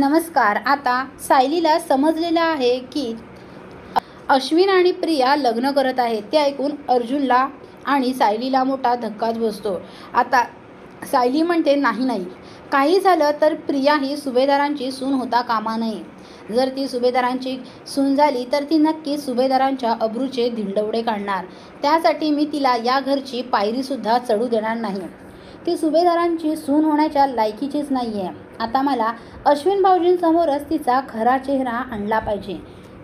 नमस्कार. आता सायलीला समजलेलं आहे की अश्विन आणि प्रिया लग्न करत आहेत. ते ऐकून अर्जुनला आणि सायलीला मोठा धक्काच बसतो. आता सायली म्हणते नाही नाही, काही झालं तर प्रिया ही सुभेदारांची सून होता कामा नये. जर ती सुभेदारांची सून झाली तर ती नक्कीच सुभेदारांच्या अब्रूचे धिंडवडे काढणार. त्यासाठी मी तिला या घरची पायरीसुद्धा चढू देणार नाही. ती सुभेदारांची सून होण्याच्या लायकीचीच नाही आहे. आता मला अश्विन भाऊजींसमोरच तिचा खरा चेहरा आणला पाहिजे.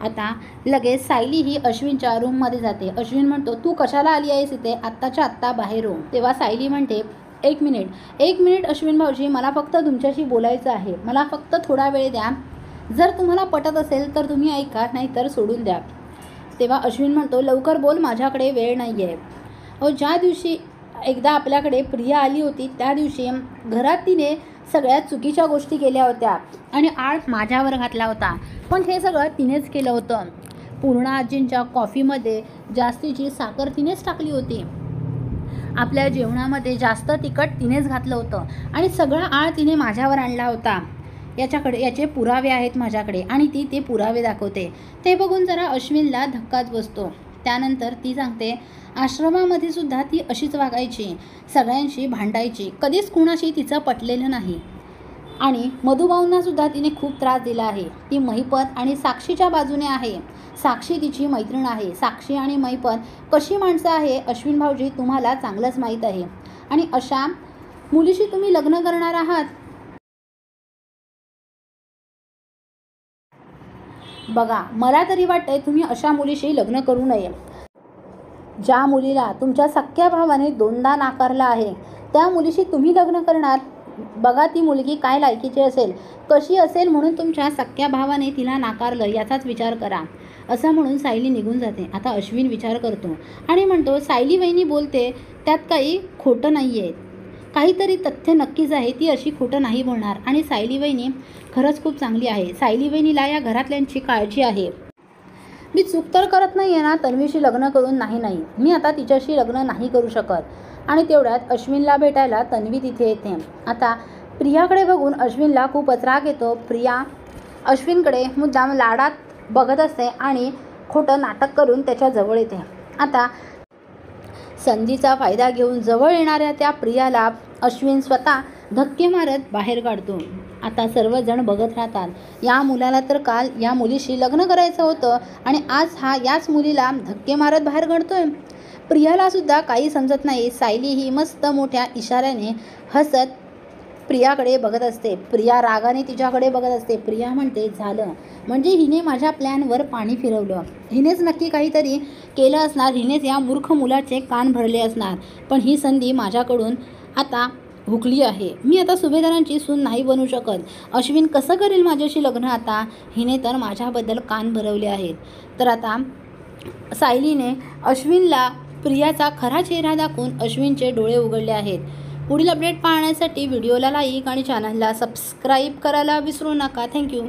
आता लगेच सायली ही अश्विनच्या रूममध्ये जाते. अश्विन म्हणतो, तू कशाला आली आहेस इथे? आत्ताच्या आत्ता बाहेर हो. तेव्हा सायली म्हणते, एक मिनिट अश्विन भाऊजी, मला फक्त तुमच्याशी बोलायचं आहे. मला फक्त थोडा वेळ द्या. जर तुम्हाला पटत असेल तर तुम्ही ऐका, नाही तर सोडून द्या. तेव्हा अश्विन म्हणतो, लवकर बोल, माझ्याकडे वेळ नाही आहे. ज्या दिवशी एकदा आपल्याकडे प्रिया आली होती त्या दिवशी घरात तिने सगळ्यात चुकीच्या गोष्टी केल्या होत्या आणि आळ माझ्यावर घातला होता. पण हे सगळं तिनेच केलं होतं. पूर्णा आजींच्या कॉफीमध्ये जास्तीची साखर तिनेच टाकली होती. आपल्या जेवणामध्ये जास्त तिखट तिनेच घातलं होतं आणि सगळा आळ तिने माझ्यावर आणला होता. याचे पुरावे आहेत माझ्याकडे आणि ती ते पुरावे दाखवते. ते बघून जरा अश्विनला धक्काच बसतो. त्यानंतर ती सांगते, आश्रमामध्ये सुद्धा ती अशीच वागायची, सगळ्यांशी भांडायची, कधीच कुणाशी तिचं पटलेलं नाही. आणि मधुभाऊंना सुद्धा तिने खूप त्रास दिला आहे. ती महिपत आणि साक्षीच्या बाजूने आहे. साक्षी तिची मैत्रीण आहे. साक्षी आणि महिपत कशी माणसं आहे अश्विन भाऊजी तुम्हाला चांगलंच माहीत आहे. आणि अशा मुलीशी तुम्ही लग्न करणार आहात? बघा, मला तरी वाटतंय तुम्ही अशा मुलीशी लग्न करू नये. ज्या मुलीला तुमच्या सख्ख्या भावाने दोनदा नाकारला आहे त्या मुलीशी तुम्ही लग्न करणार? बघा ती मुलगी काय लायकीची असेल, कशी असेल, म्हणून तुमच्या सख्ख्या भावाने तिला नाकारलं याचाच विचार करा. असं म्हणून सायली निघून जाते. आता अश्विन विचार करतो आणि म्हणतो, सायली वहिनी बोलते त्यात काही खोटं नाही आहे. काहीतरी तथ्य नक्कीच आहे. ती अशी खोटं नाही बोलणार. आणि सायली वहिनी खरंच खूप चांगली आहे. सायली वहिनीला या घरातल्यांची काळजी आहे. मी चूक तर करत नाही आहे ना तन्वीशी लग्न करून? नाही, मी आता तिच्याशी लग्न नाही करू शकत. आणि तेवढ्यात अश्विनला भेटायला तन्वी तिथे येते. आता प्रियाकडे बघून अश्विनला खूपच राग येतो. प्रिया अश्विनकडे मुद्दाम लाडात बघत असते आणि खोटं नाटक करून त्याच्या जवळ येते. आता संधीचा फायदा घेऊन जवळ येणाऱ्या त्या प्रियाला अश्विन स्वतः धक्के मारत बाहेर काढतो. आता सर्वजण बघत राहतात. या मुलाला तर काल या मुलीशी लग्न करायचं होतं आणि आज हा याच मुलीला धक्के मारत बाहेर काढतोय. प्रियाला सुद्धा काही समजत नाही. सायली ही मस्त मोठ्या इशाऱ्याने हसत प्रियाकडे बघत असते. प्रिया रागाने तिच्याकडे बघत असते. प्रिया म्हणते, झालं म्हणजे हिने माझ्या प्लॅनवर पाणी फिरवलं. हिनेच नक्की काहीतरी केलं असणार. हिनेच या मूर्ख मुलाचे कान भरले असणार. पण ही संधी माझ्याकडून आता हुकली आहे. मी आता सुभेदारांची सून नाही बनू शकत. अश्विन कसं करेल माझ्याशी लग्न? आता हिने तर माझ्याबद्दल कान भरवले आहेत. तर आता सायलीने अश्विनला प्रियाचा खरा चेहरा दाखवून अश्विनचे डोळे उघडले आहेत. पुढील अपडेट पाहण्यासाठी व्हिडिओला लाईक आणि चॅनलला सबस्क्राईब करायला विसरू नका. थँक्यू.